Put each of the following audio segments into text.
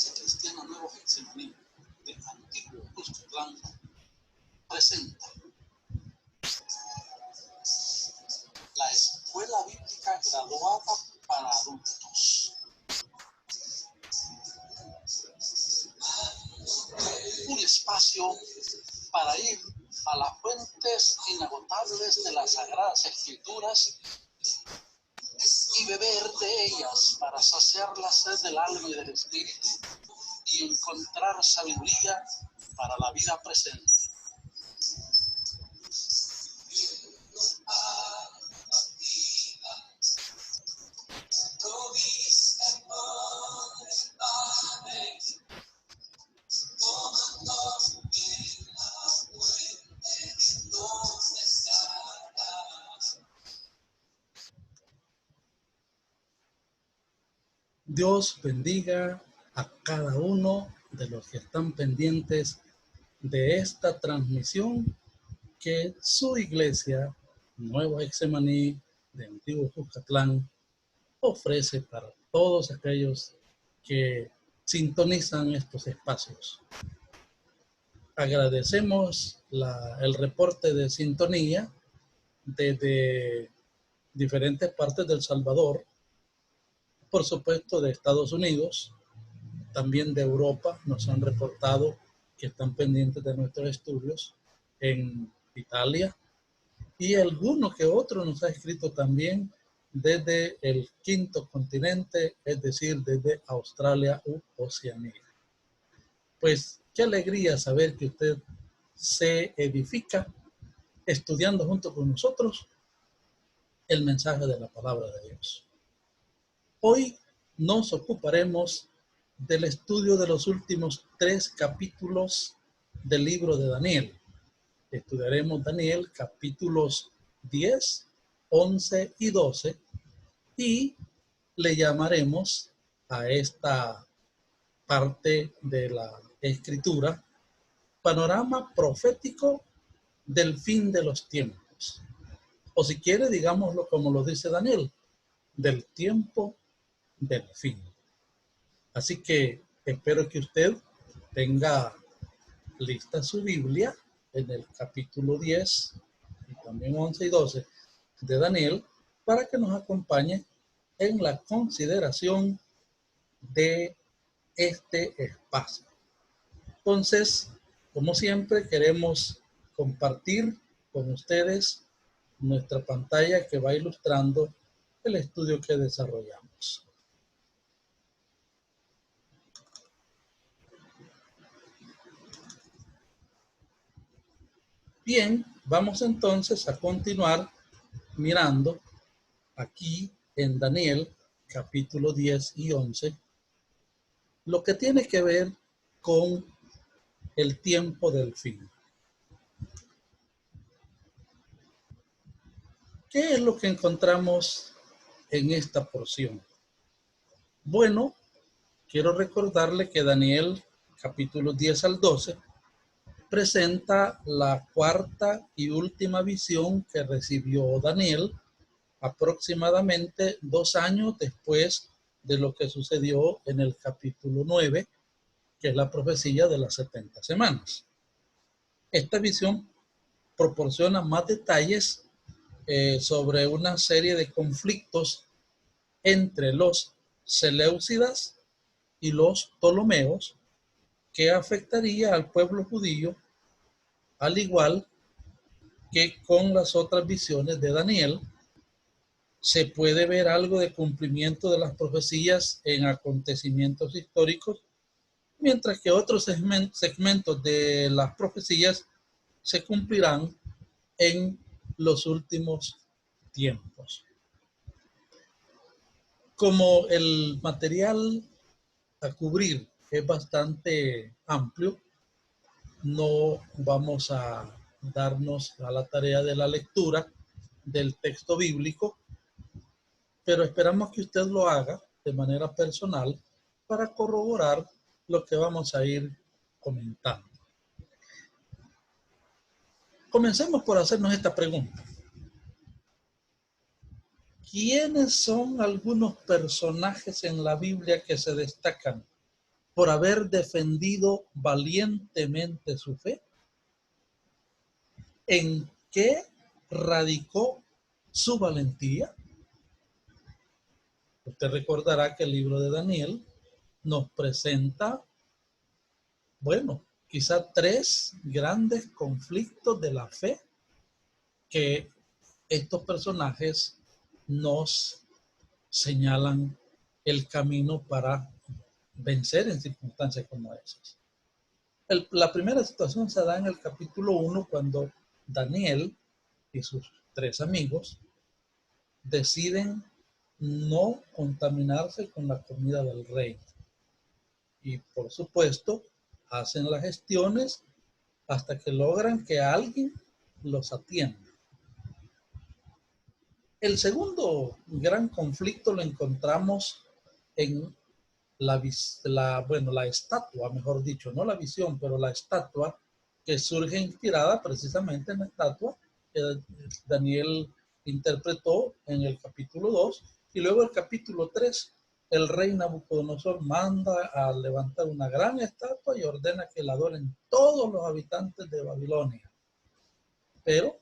Iglesia Cristiana Nuevo Getsemaní de Antiguo Cuscatlán presenta la Escuela Bíblica Graduada para Adultos. Un espacio para ir a las fuentes inagotables de las Sagradas Escrituras y beber de ellas para saciar la sed del alma y del espíritu y encontrar sabiduría para la vida presente. Dios bendiga a cada uno de los que están pendientes de esta transmisión que su iglesia, Nuevo Getsemaní de Antiguo Cuscatlán, ofrece para todos aquellos que sintonizan estos espacios. Agradecemos el reporte de sintonía desde diferentes partes del Salvador, por supuesto de Estados Unidos, también de Europa. Nos han reportado que están pendientes de nuestros estudios en Italia, y alguno que otro nos ha escrito también desde el quinto continente, es decir, desde Australia u Oceanía. Pues qué alegría saber que usted se edifica estudiando junto con nosotros el mensaje de la palabra de Dios. Hoy nos ocuparemos del estudio de los últimos 3 capítulos del libro de Daniel. Estudiaremos Daniel capítulos 10, 11 y 12 y le llamaremos a esta parte de la escritura panorama profético del fin de los tiempos. O si quiere, digámoslo como lo dice Daniel, del tiempo del fin. Así que espero que usted tenga lista su Biblia en el capítulo 10 y también 11 y 12 de Daniel para que nos acompañe en la consideración de este espacio. Entonces, como siempre, queremos compartir con ustedes nuestra pantalla que va ilustrando el estudio que desarrollamos. Bien, vamos entonces a continuar mirando aquí en Daniel, capítulo 10 y 11, lo que tiene que ver con el tiempo del fin. ¿Qué es lo que encontramos en esta porción? Bueno, quiero recordarle que Daniel, capítulo 10 al 12, presenta la cuarta y última visión que recibió Daniel aproximadamente 2 años después de lo que sucedió en el capítulo 9, que es la profecía de las 70 semanas. Esta visión proporciona más detalles sobre una serie de conflictos entre los seleucidas y los ptolomeos que afectaría al pueblo judío, al igual que con las otras visiones de Daniel. Se puede ver algo de cumplimiento de las profecías en acontecimientos históricos, mientras que otros segmentos de las profecías se cumplirán en los últimos tiempos. Como el material a cubrir es bastante amplio, no vamos a darnos a la tarea de la lectura del texto bíblico, pero esperamos que usted lo haga de manera personal para corroborar lo que vamos a ir comentando. Comencemos por hacernos esta pregunta. ¿Quiénes son algunos personajes en la Biblia que se destacan por haber defendido valientemente su fe? ¿En qué radicó su valentía? Usted recordará que el libro de Daniel nos presenta, bueno, quizá 3 grandes conflictos de la fe que estos personajes nos señalan el camino para vencer en circunstancias como esas. La primera situación se da en el capítulo 1 cuando Daniel y sus 3 amigos deciden no contaminarse con la comida del rey. Y por supuesto, hacen las gestiones hasta que logran que alguien los atienda. El segundo gran conflicto lo encontramos en la estatua, mejor dicho, no la visión, pero la estatua que surge inspirada precisamente en la estatua que Daniel interpretó en el capítulo 2, y luego el capítulo 3, el rey Nabucodonosor manda a levantar una gran estatua y ordena que la adoren todos los habitantes de Babilonia. Pero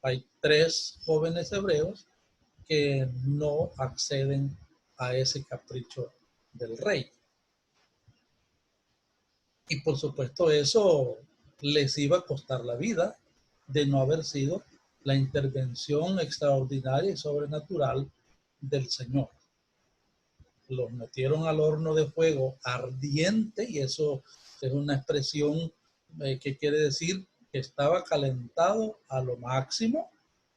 hay 3 jóvenes hebreos que no acceden a ese capricho del rey. Y por supuesto eso les iba a costar la vida de no haber sido la intervención extraordinaria y sobrenatural del Señor. Los metieron al horno de fuego ardiente, y eso es una expresión que quiere decir que estaba calentado a lo máximo,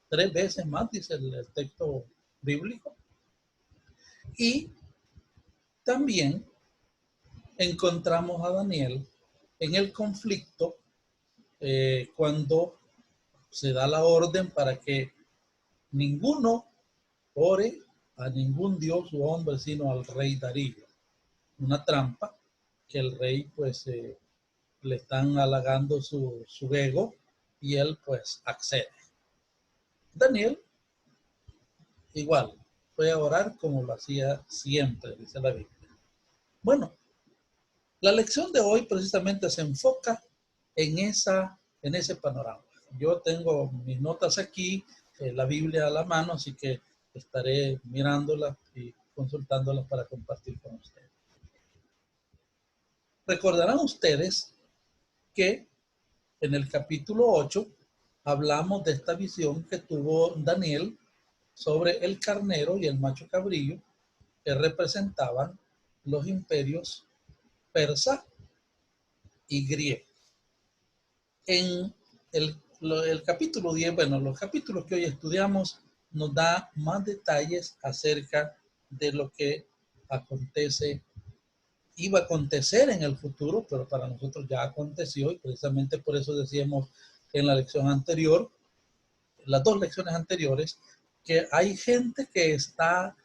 3 veces más, dice el texto bíblico. Y también encontramos a Daniel en el conflicto cuando se da la orden para que ninguno ore a ningún dios u hombre sino al rey Darío. Una trampa que el rey pues le están halagando su ego, y él pues accede. Daniel igual fue a orar como lo hacía siempre, dice la Biblia. Bueno, la lección de hoy precisamente se enfoca en ese panorama. Yo tengo mis notas aquí, la Biblia a la mano, así que estaré mirándolas y consultándolas para compartir con ustedes. Recordarán ustedes que en el capítulo 8 hablamos de esta visión que tuvo Daniel sobre el carnero y el macho cabrillo, que representaban los imperios persa y griego. En el capítulo 10, bueno, los capítulos que hoy estudiamos nos da más detalles acerca de lo que iba a acontecer en el futuro, pero para nosotros ya aconteció, y precisamente por eso decíamos en la lección anterior, las 2 lecciones anteriores, que hay gente que está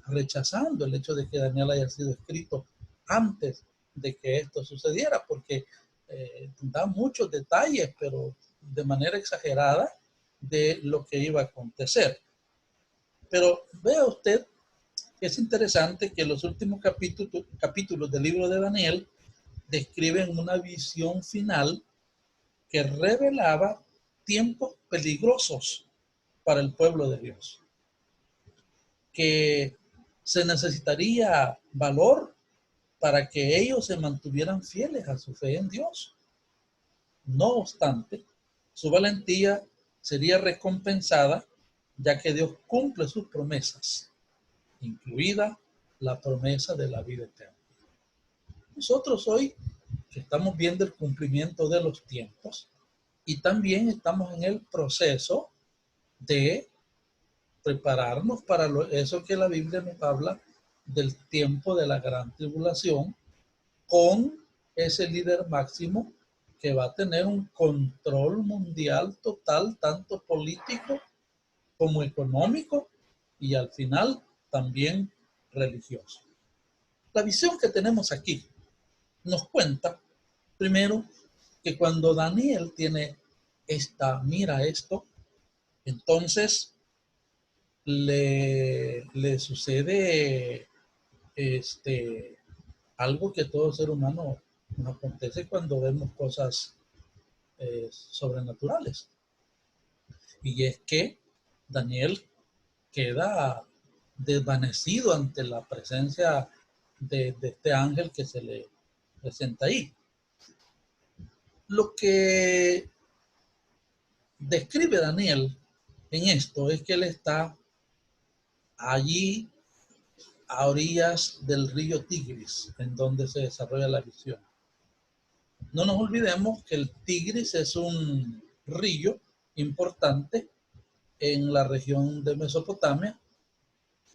rechazando el hecho de que Daniel haya sido escrito antes de que esto sucediera, porque da muchos detalles, pero de manera exagerada, de lo que iba a acontecer. Pero vea usted que es interesante que los últimos capítulos del libro de Daniel describen una visión final que revelaba tiempos peligrosos para el pueblo de Dios, que se necesitaría valor para que ellos se mantuvieran fieles a su fe en Dios. No obstante, su valentía sería recompensada, ya que Dios cumple sus promesas, incluida la promesa de la vida eterna. Nosotros hoy estamos viendo el cumplimiento de los tiempos, y también estamos en el proceso de prepararnos para eso que la Biblia nos habla del tiempo de la gran tribulación, con ese líder máximo que va a tener un control mundial total, tanto político como económico, y al final también religioso. La visión que tenemos aquí nos cuenta, primero, que cuando Daniel mira esto, entonces le sucede algo que todo ser humano nos acontece cuando vemos cosas sobrenaturales. Y es que Daniel queda desvanecido ante la presencia de este ángel que se le presenta ahí. Lo que describe Daniel en esto es que él está allí a orillas del río Tigris, en donde se desarrolla la visión. No nos olvidemos que el Tigris es un río importante en la región de Mesopotamia,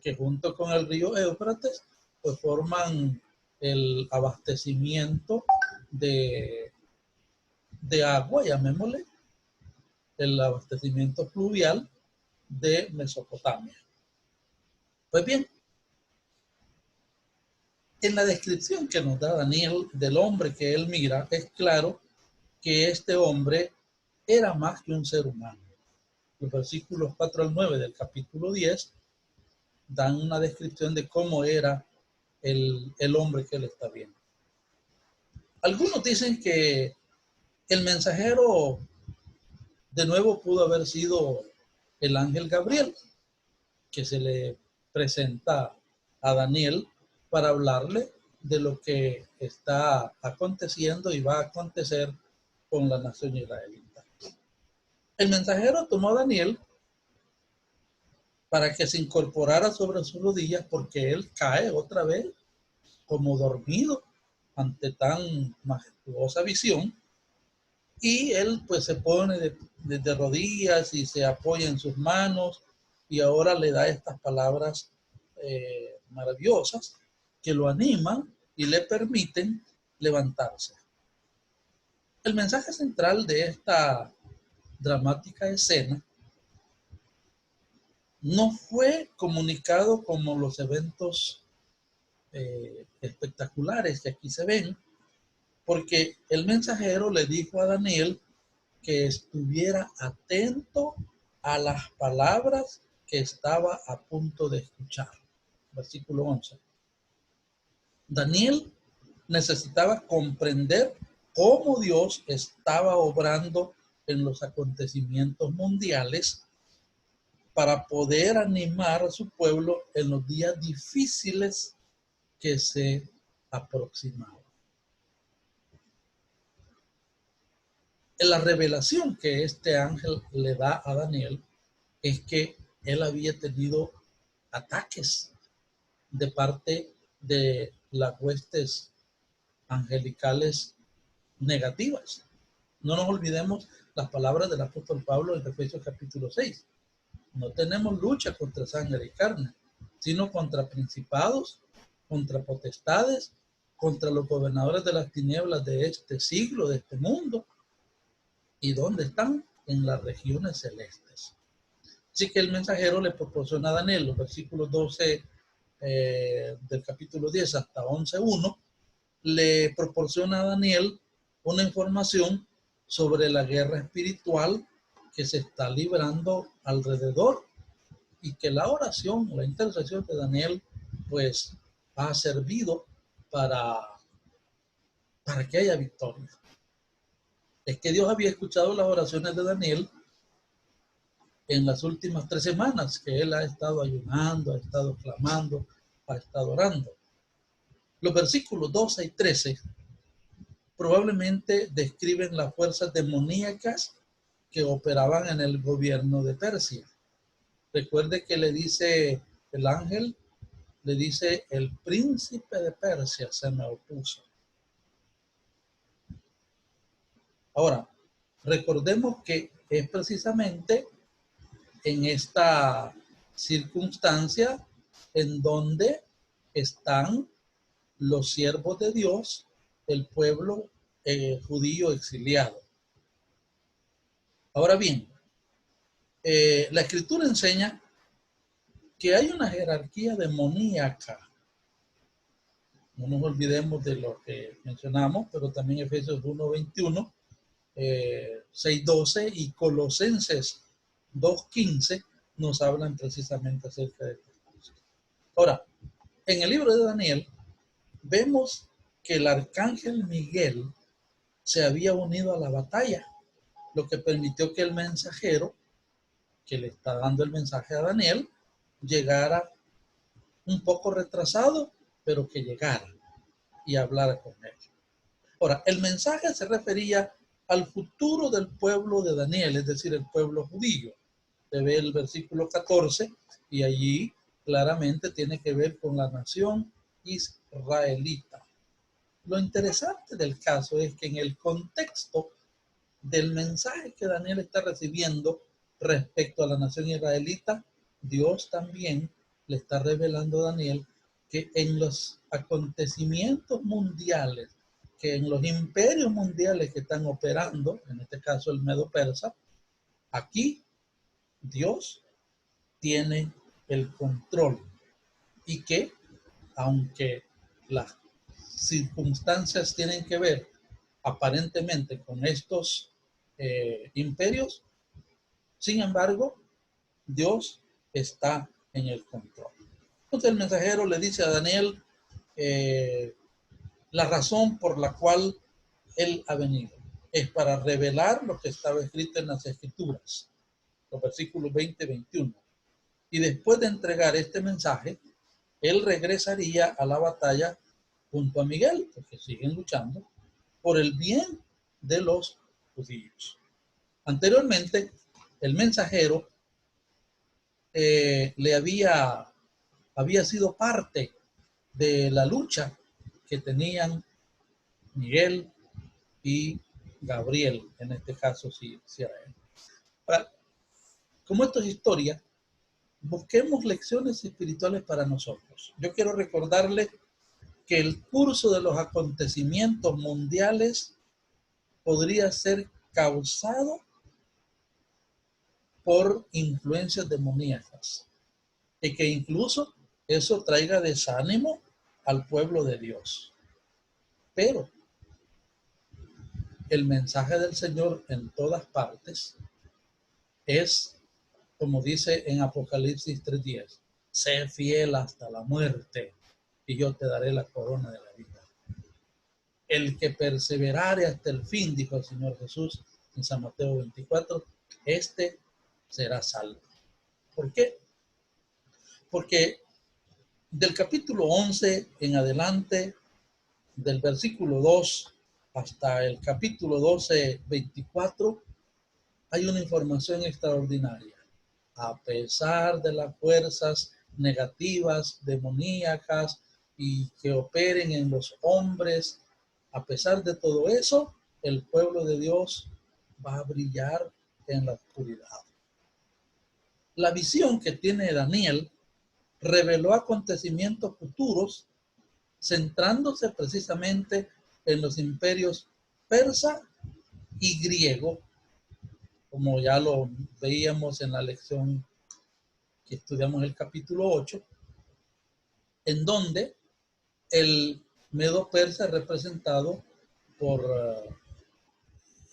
que junto con el río Éufrates, pues forman el abastecimiento de agua, llamémosle, el abastecimiento fluvial de Mesopotamia. Pues bien, en la descripción que nos da Daniel del hombre que él mira, es claro que este hombre era más que un ser humano. Los versículos 4 al 9 del capítulo 10 dan una descripción de cómo era el hombre que él está viendo. Algunos dicen que el mensajero de nuevo pudo haber sido el ángel Gabriel, que se le presenta a Daniel para hablarle de lo que está aconteciendo y va a acontecer con la nación israelita. El mensajero tomó a Daniel para que se incorporara sobre sus rodillas porque él cae otra vez como dormido ante tan majestuosa visión, y él pues se pone de rodillas y se apoya en sus manos y ahora le da estas palabras maravillosas que lo animan y le permiten levantarse. El mensaje central de esta dramática escena no fue comunicado como los eventos espectaculares que aquí se ven, porque el mensajero le dijo a Daniel que estuviera atento a las palabras que estaba a punto de escuchar. Versículo 11. Daniel necesitaba comprender cómo Dios estaba obrando en los acontecimientos mundiales para poder animar a su pueblo en los días difíciles que se aproximaban. En la revelación que este ángel le da a Daniel es que él había tenido ataques de parte de las huestes angelicales negativas. No nos olvidemos las palabras del apóstol Pablo en Efesios capítulo 6. No tenemos lucha contra sangre y carne, sino contra principados, contra potestades, contra los gobernadores de las tinieblas de este siglo, de este mundo. ¿Y dónde están? En las regiones celestes. Así que el mensajero le proporciona a Daniel los versículos 12 del capítulo 10 hasta 11:1, le proporciona a Daniel una información sobre la guerra espiritual que se está librando alrededor y que la oración, la intercesión de Daniel, pues ha servido para que haya victoria. Es que Dios había escuchado las oraciones de Daniel en las últimas 3 semanas que él ha estado ayunando, ha estado clamando, ha estado orando. Los versículos 12 y 13 probablemente describen las fuerzas demoníacas que operaban en el gobierno de Persia. Recuerde que le dice el ángel, le dice: el príncipe de Persia se me opuso. Ahora, recordemos que es precisamente en esta circunstancia en donde están los siervos de Dios, el pueblo judío exiliado. Ahora bien, la escritura enseña que hay una jerarquía demoníaca. No nos olvidemos de lo que mencionamos, pero también Efesios 1:21, 6:12 y Colosenses 2:15 nos hablan precisamente acerca de estas cosas. Ahora, en el libro de Daniel vemos que el arcángel Miguel se había unido a la batalla, lo que permitió que el mensajero que le está dando el mensaje a Daniel llegara un poco retrasado, pero que llegara y hablara con él. Ahora, el mensaje se refería al futuro del pueblo de Daniel, es decir, el pueblo judío. Se ve el versículo 14 y allí claramente tiene que ver con la nación israelita. Lo interesante del caso es que en el contexto del mensaje que Daniel está recibiendo respecto a la nación israelita, Dios también le está revelando a Daniel que en los acontecimientos mundiales, que en los imperios mundiales que están operando, en este caso el Medo-Persa, aquí Dios tiene el control y que, aunque las circunstancias tienen que ver aparentemente con estos imperios, sin embargo, Dios está en el control. Entonces el mensajero le dice a Daniel la razón por la cual él ha venido. Es para revelar lo que estaba escrito en las Escrituras, los versículos 20 y 21. Y después de entregar este mensaje, él regresaría a la batalla junto a Miguel, porque siguen luchando por el bien de los judíos. Anteriormente, el mensajero le había sido parte de la lucha que tenían Miguel y Gabriel, en este caso sí era él. Ahora, como esto es historia, busquemos lecciones espirituales para nosotros. Yo quiero recordarle que el curso de los acontecimientos mundiales podría ser causado por influencias demoníacas y que incluso eso traiga desánimo al pueblo de Dios. Pero el mensaje del Señor en todas partes es, como dice en Apocalipsis 3:10, sé fiel hasta la muerte y yo te daré la corona de la vida. El que perseverare hasta el fin, dijo el Señor Jesús en San Mateo 24, este será salvo. ¿Por qué? Porque del capítulo 11 en adelante, del versículo 2 hasta el capítulo 12, 24, hay una información extraordinaria. A pesar de las fuerzas negativas, demoníacas y que operen en los hombres, a pesar de todo eso, el pueblo de Dios va a brillar en la oscuridad. La visión que tiene Daniel reveló acontecimientos futuros centrándose precisamente en los imperios persa y griego, como ya lo veíamos en la lección que estudiamos el capítulo 8, en donde el Medo Persa es representado por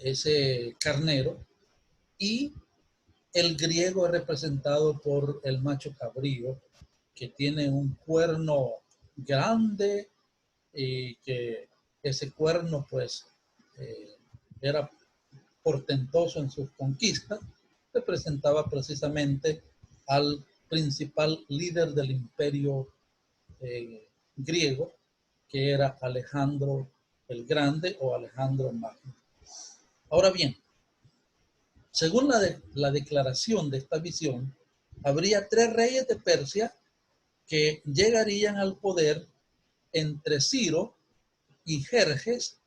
ese carnero y el griego es representado por el macho cabrío, que tiene un cuerno grande y que ese cuerno pues era portentoso en sus conquistas, representaba precisamente al principal líder del imperio griego, que era Alejandro el Grande o Alejandro Magno. Ahora bien, según la declaración de esta visión, habría 3 reyes de Persia que llegarían al poder entre Ciro y Jerjes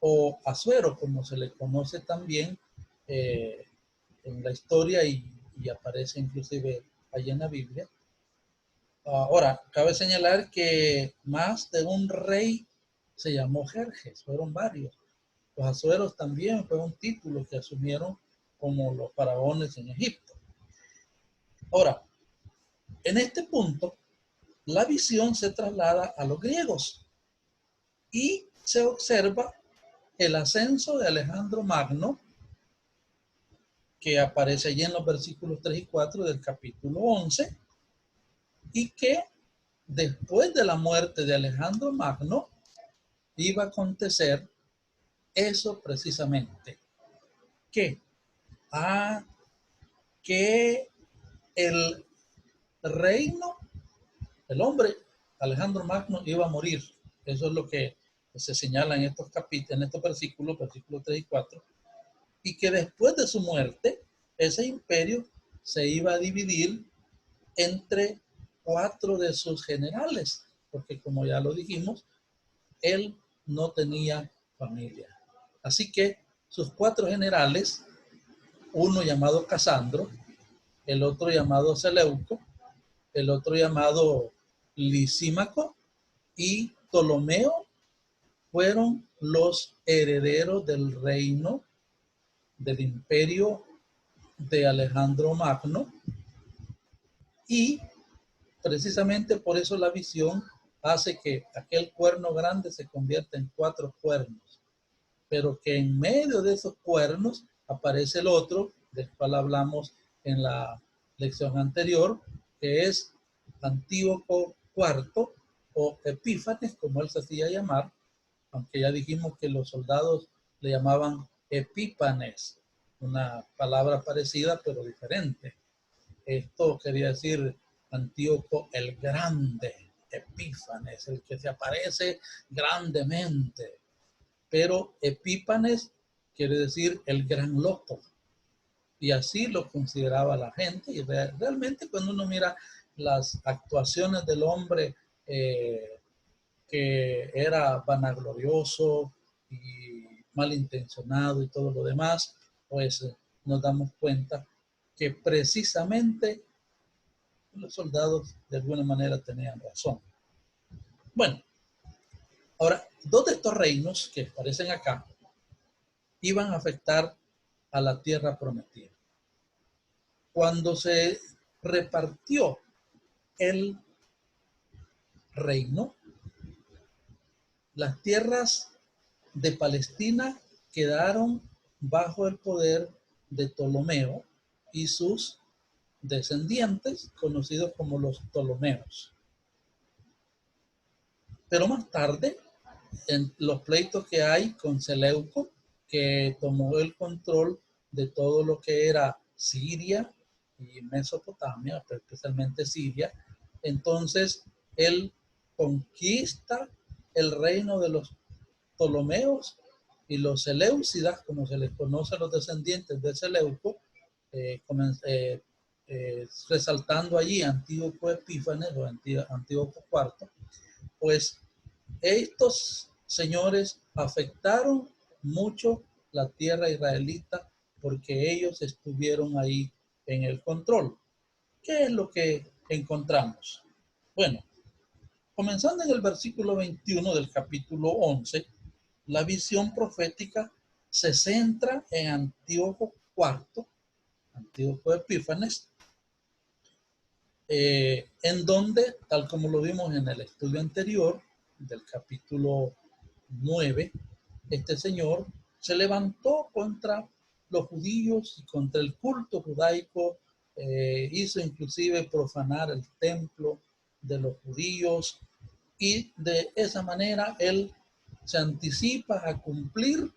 o Asuero, como se le conoce también en la historia y aparece inclusive allí en la Biblia. Ahora, cabe señalar que más de un rey se llamó Jerjes, fueron varios. Los asueros también fue un título que asumieron como los faraones en Egipto. Ahora, en este punto, la visión se traslada a los griegos y se observa el ascenso de Alejandro Magno, que aparece allí en los versículos 3 y 4 del capítulo 11, y que después de la muerte de Alejandro Magno, iba a acontecer eso precisamente. ¿Qué? Que el reino, el hombre, Alejandro Magno, iba a morir. Eso es lo que se señala en estos capítulos, en estos versículos 3 y 4, y que después de su muerte, ese imperio se iba a dividir entre 4 de sus generales, porque como ya lo dijimos, él no tenía familia. Así que sus 4 generales, uno llamado Casandro, el otro llamado Seleuco, el otro llamado Lisímaco y Ptolomeo, fueron los herederos del reino del imperio de Alejandro Magno, y precisamente por eso la visión hace que aquel cuerno grande se convierta en 4 cuernos, pero que en medio de esos cuernos aparece el otro, del cual hablamos en la lección anterior, que es Antíoco IV o Epífanes, como él se hacía llamar, aunque ya dijimos que los soldados le llamaban Epífanes, una palabra parecida pero diferente. Esto quería decir Antíoco el Grande, Epífanes, el que se aparece grandemente. Pero Epífanes quiere decir el gran loco. Y así lo consideraba la gente. Y realmente cuando uno mira las actuaciones del hombre que era vanaglorioso y malintencionado y todo lo demás, pues nos damos cuenta que precisamente los soldados de alguna manera tenían razón. Bueno, ahora, 2 de estos reinos que aparecen acá iban a afectar a la tierra prometida. Cuando se repartió el reino, las tierras de Palestina quedaron bajo el poder de Ptolomeo y sus descendientes, conocidos como los Ptolomeos. Pero más tarde, en los pleitos que hay con Seleuco, que tomó el control de todo lo que era Siria y Mesopotamia, especialmente Siria, entonces él conquista el reino de los Ptolomeos y los Seleucidas, como se les conoce a los descendientes de Seleuco, resaltando allí Antíoco Epífanes o Antíoco IV, pues estos señores afectaron mucho la tierra israelita porque ellos estuvieron ahí en el control. ¿Qué es lo que encontramos? Bueno, comenzando en el versículo 21 del capítulo 11, la visión profética se centra en Antíoco IV, Antíoco Epífanes, en donde, tal como lo vimos en el estudio anterior, del capítulo 9, este señor se levantó contra los judíos y contra el culto judaico, hizo inclusive profanar el templo de los judíos, y de esa manera él se anticipa a cumplir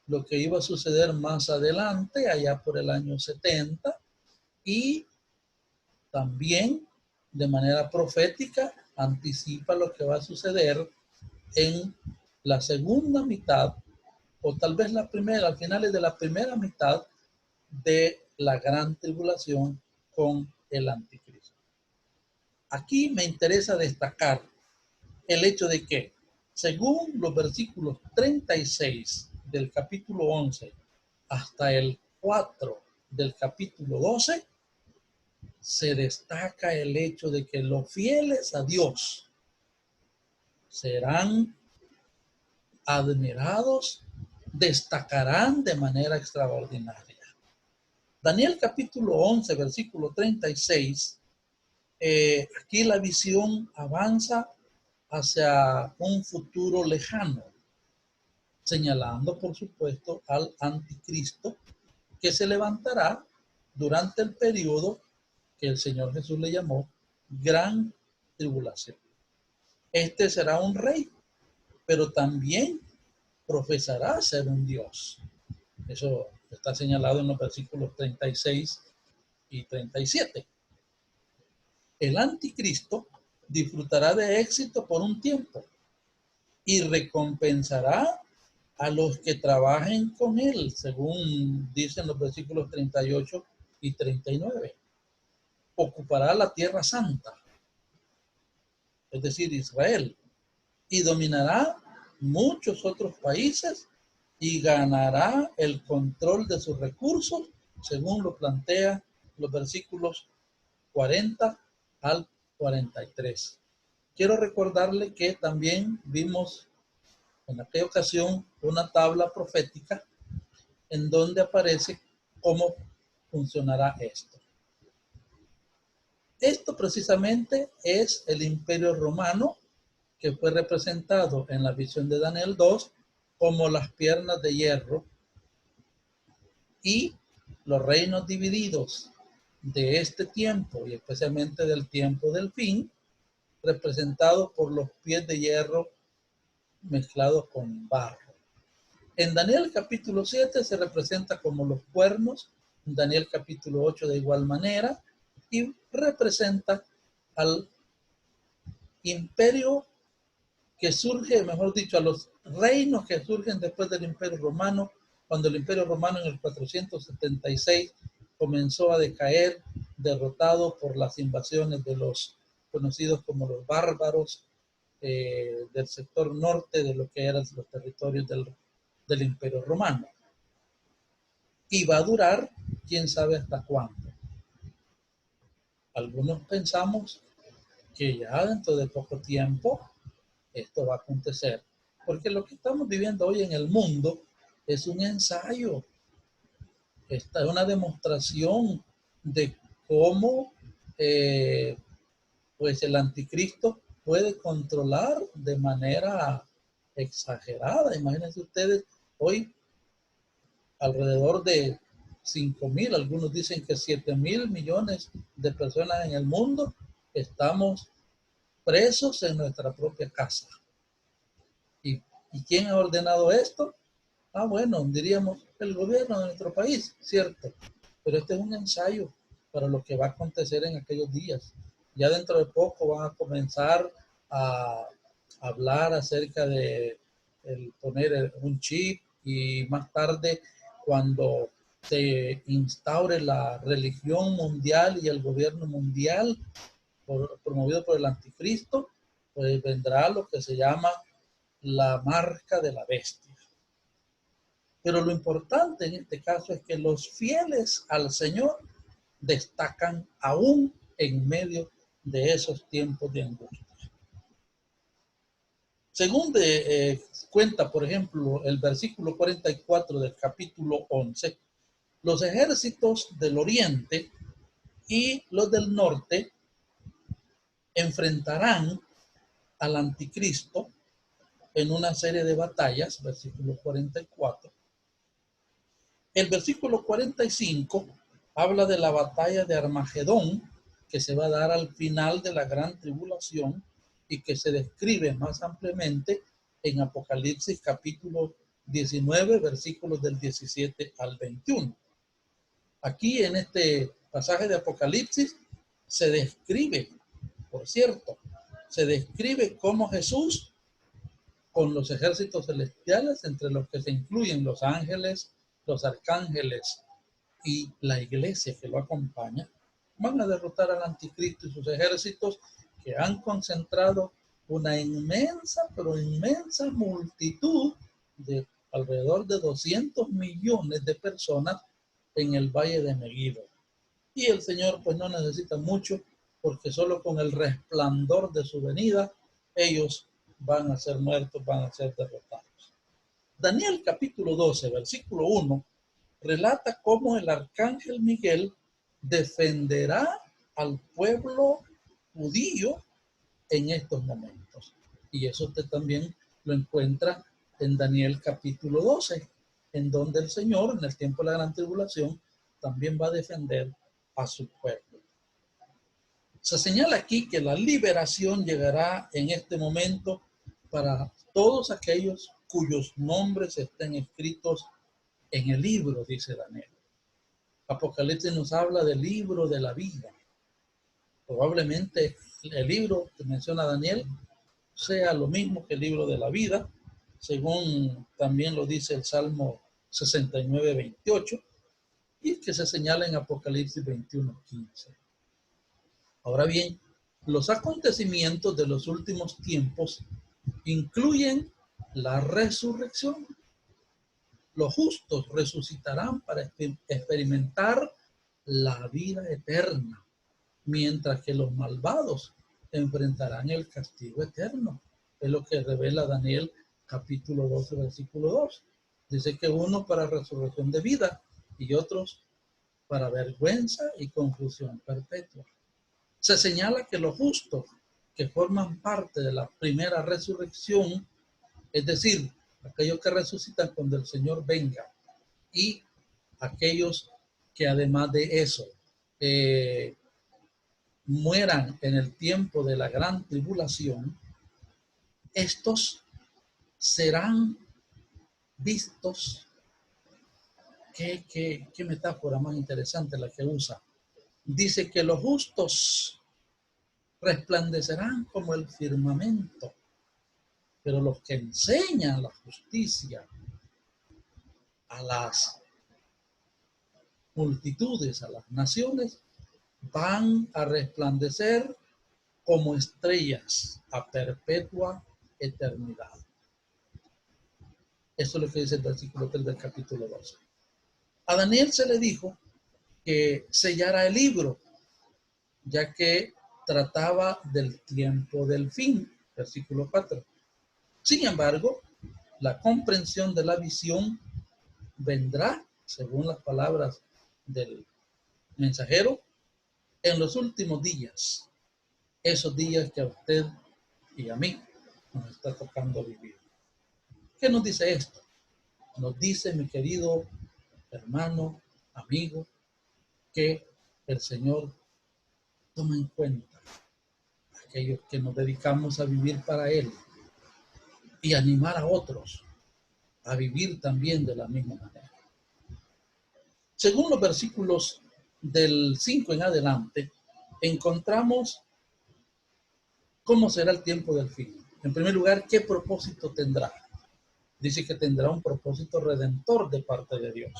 lo que iba a suceder más adelante, allá por el año 70, y también de manera profética anticipa lo que va a suceder en la segunda mitad, o tal vez la primera, al final de la primera mitad de la gran tribulación con el anticristo. Aquí me interesa destacar el hecho de que, según los versículos 36 del capítulo 11 hasta el 4 del capítulo 12, se destaca el hecho de que los fieles a Dios serán admirados, destacarán de manera extraordinaria. Daniel capítulo 11, versículo 36, aquí la visión avanza hacia un futuro lejano, señalando, por supuesto, al anticristo que se levantará durante el periodo que el Señor Jesús le llamó gran tribulación. Este será un rey, pero también profesará ser un Dios. Eso está señalado en los versículos 36 y 37. El anticristo disfrutará de éxito por un tiempo y recompensará a los que trabajen con él, según dicen los versículos 38 y 39. Ocupará la tierra santa, es decir, Israel, y dominará muchos otros países y ganará el control de sus recursos, según lo plantea los versículos 40 al 43. Quiero recordarle que también vimos en aquella ocasión una tabla profética en donde aparece cómo funcionará esto. Esto precisamente es el Imperio Romano, que fue representado en la visión de Daniel 2 como las piernas de hierro, y los reinos divididos de este tiempo y especialmente del tiempo del fin, representados por los pies de hierro mezclados con barro. En Daniel capítulo 7 se representa como los cuernos, en Daniel capítulo 8 de igual manera, y representa al imperio que surge, mejor dicho, a los reinos que surgen después del Imperio Romano, cuando el Imperio Romano en el 476 comenzó a decaer, derrotado por las invasiones de los conocidos como los bárbaros del sector norte de lo que eran los territorios del Imperio Romano. Y va a durar quién sabe hasta cuándo. Algunos pensamos que ya dentro de poco tiempo esto va a acontecer, porque lo que estamos viviendo hoy en el mundo es un ensayo. Esta es una demostración de cómo pues el anticristo puede controlar de manera exagerada. Imagínense ustedes, hoy alrededor de 5,000, algunos dicen que 7,000 millones de personas en el mundo estamos presos en nuestra propia casa. ¿Y quién ha ordenado esto? Ah, bueno, diríamos el gobierno de nuestro país, cierto. Pero este es un ensayo para lo que va a acontecer en aquellos días. Ya dentro de poco van a comenzar a hablar acerca de el poner un chip, y más tarde, cuando se instaure la religión mundial y el gobierno mundial promovido por el anticristo, pues vendrá lo que se llama la marca de la bestia. Pero lo importante en este caso es que los fieles al Señor destacan aún en medio de esos tiempos de angustia. Según cuenta, por ejemplo, el versículo 44 del capítulo 11, los ejércitos del oriente y los del norte enfrentarán al anticristo en una serie de batallas, versículo 44. El versículo 45 habla de la batalla de Armagedón, que se va a dar al final de la gran tribulación y que se describe más ampliamente en Apocalipsis capítulo 19, versículos del 17 al 21. Aquí en este pasaje de Apocalipsis se describe, por cierto, se describe cómo Jesús, con los ejércitos celestiales, entre los que se incluyen los ángeles, los arcángeles y la iglesia que lo acompaña, van a derrotar al anticristo y sus ejércitos, que han concentrado una inmensa, pero inmensa multitud de alrededor de 200 millones de personas en el valle de Megiddo. Y el Señor pues no necesita mucho, porque solo con el resplandor de su venida ellos van a ser muertos, van a ser derrotados. Daniel capítulo 12, versículo 1, relata cómo el arcángel Miguel defenderá al pueblo judío en estos momentos. Y eso usted también lo encuentra en Daniel capítulo 12, en donde el Señor, en el tiempo de la gran tribulación, también va a defender a su pueblo. Se señala aquí que la liberación llegará en este momento para todos aquellos cuyos nombres estén escritos en el libro, dice Daniel. Apocalipsis nos habla del libro de la vida. Probablemente el libro que menciona Daniel sea lo mismo que el libro de la vida, según también lo dice el Salmo 69, 28, y que se señala en Apocalipsis 21, 15. Ahora bien, los acontecimientos de los últimos tiempos incluyen la resurrección. Los justos resucitarán para experimentar la vida eterna, mientras que los malvados enfrentarán el castigo eterno. Es lo que revela Daniel capítulo 12, versículo 2. Dice que unos para resurrección de vida y otros para vergüenza y confusión perpetua. Se señala que los justos que forman parte de la primera resurrección, es decir, aquellos que resucitan cuando el Señor venga, y aquellos que además de eso mueran en el tiempo de la gran tribulación, estos serán vistos. Qué metáfora más interesante la que usa. Dice que los justos resplandecerán como el firmamento, pero los que enseñan la justicia a las multitudes, a las naciones, van a resplandecer como estrellas a perpetua eternidad. Eso es lo que dice el versículo 3 del capítulo 12. A Daniel se le dijo que sellara el libro, ya que trataba del tiempo del fin, versículo 4. Sin embargo, la comprensión de la visión vendrá, según las palabras del mensajero, en los últimos días, esos días que a usted y a mí nos está tocando vivir. ¿Qué nos dice esto? Nos dice, mi querido hermano, amigo, que el Señor toma en cuenta a aquellos que nos dedicamos a vivir para Él y animar a otros a vivir también de la misma manera. Según los versículos del 5 en adelante, encontramos cómo será el tiempo del fin. En primer lugar, ¿qué propósito tendrá? Dice que tendrá un propósito redentor de parte de Dios.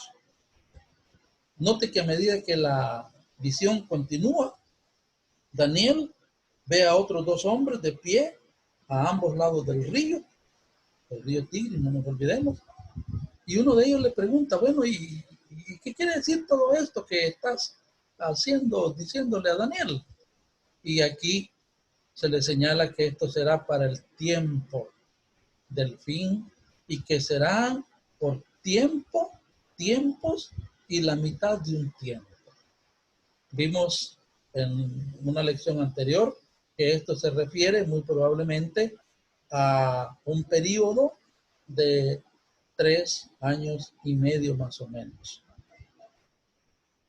Note que a medida que la visión continúa, Daniel ve a otros dos hombres de pie a ambos lados del río, el río Tigris, no nos olvidemos, y uno de ellos le pregunta, bueno, ¿y qué quiere decir todo esto que estás haciendo, diciéndole a Daniel? Y aquí se le señala que esto será para el tiempo del fin y que serán por tiempos y la mitad de un tiempo. Vimos en una lección anterior que esto se refiere muy probablemente a un periodo de 3 años y medio más o menos.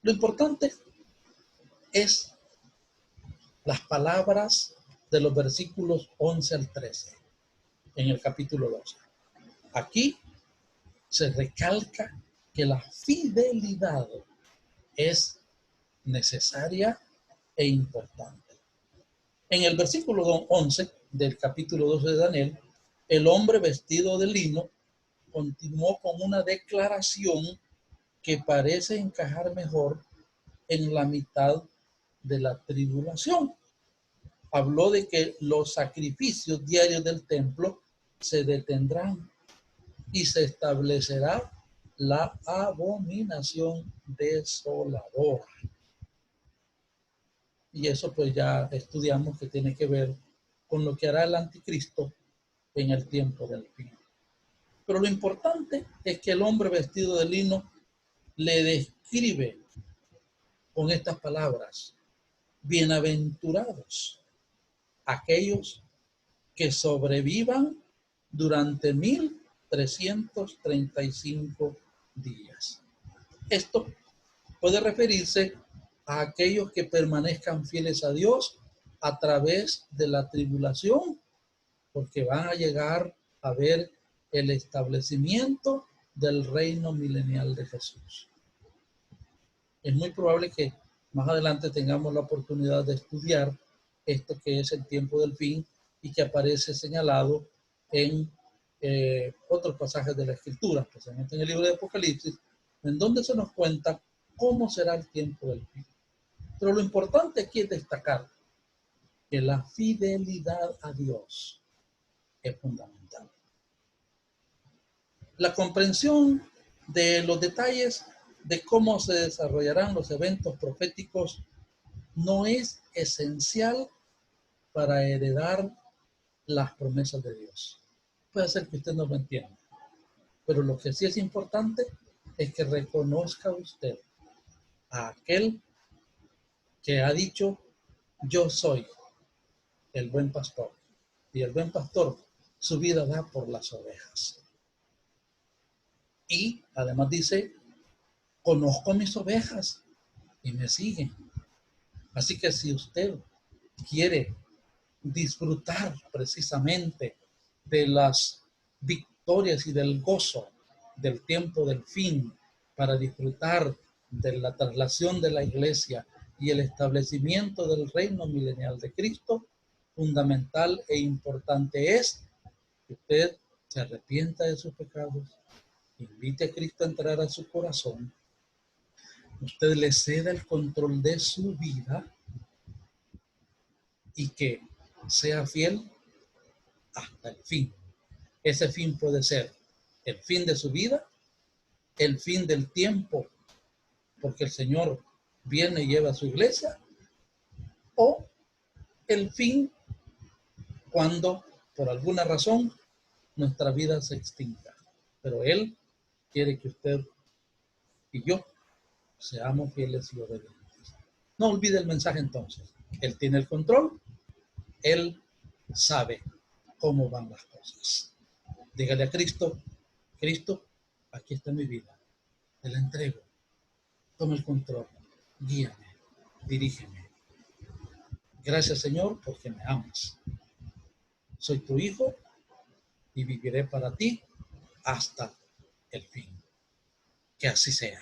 Lo importante es las palabras de los versículos 11 al 13 en el capítulo 12. Aquí se recalca que la fidelidad es necesaria e importante. En el versículo 11 del capítulo 12 de Daniel, el hombre vestido de lino continuó con una declaración que parece encajar mejor en la mitad de la tribulación. Habló de que los sacrificios diarios del templo se detendrán y se establecerá la abominación desoladora. Y eso pues ya estudiamos que tiene que ver con lo que hará el anticristo en el tiempo del fin. Pero lo importante es que el hombre vestido de lino le describe con estas palabras: bienaventurados aquellos que sobrevivan durante 1335 días. Esto puede referirse a aquellos que permanezcan fieles a Dios a través de la tribulación, porque van a llegar a ver el establecimiento del reino milenial de Jesús. Es muy probable que más adelante tengamos la oportunidad de estudiar esto que es el tiempo del fin y que aparece señalado en otros pasajes de la Escritura, especialmente en el libro de Apocalipsis, en donde se nos cuenta cómo será el tiempo del fin. Pero lo importante aquí es destacar que la fidelidad a Dios es fundamental. La comprensión de los detalles de cómo se desarrollarán los eventos proféticos no es esencial para heredar las promesas de Dios. Puede ser que usted no lo entienda, pero lo que sí es importante es que reconozca usted a aquel que ha dicho: yo soy el buen pastor, y el buen pastor su vida da por las ovejas. Y además dice: conozco mis ovejas y me siguen. Así que si usted quiere disfrutar precisamente de las victorias y del gozo del tiempo del fin, para disfrutar de la traslación de la iglesia y el establecimiento del reino milenial de Cristo, fundamental e importante es que usted se arrepienta de sus pecados, invite a Cristo a entrar a su corazón, usted le ceda el control de su vida y que sea fiel hasta el fin. Ese fin puede ser el fin de su vida, el fin del tiempo, porque el Señor viene y lleva a su iglesia, o el fin cuando por alguna razón nuestra vida se extinga. Pero Él quiere que usted y yo seamos fieles y obedientes. No olvide el mensaje entonces. Él tiene el control, Él sabe cómo van las cosas. Dígale a Cristo: Cristo, aquí está mi vida, te la entrego, toma el control, guíame, dirígeme. Gracias, Señor, porque me amas. Soy tu hijo y viviré para ti hasta el fin. Que así sea.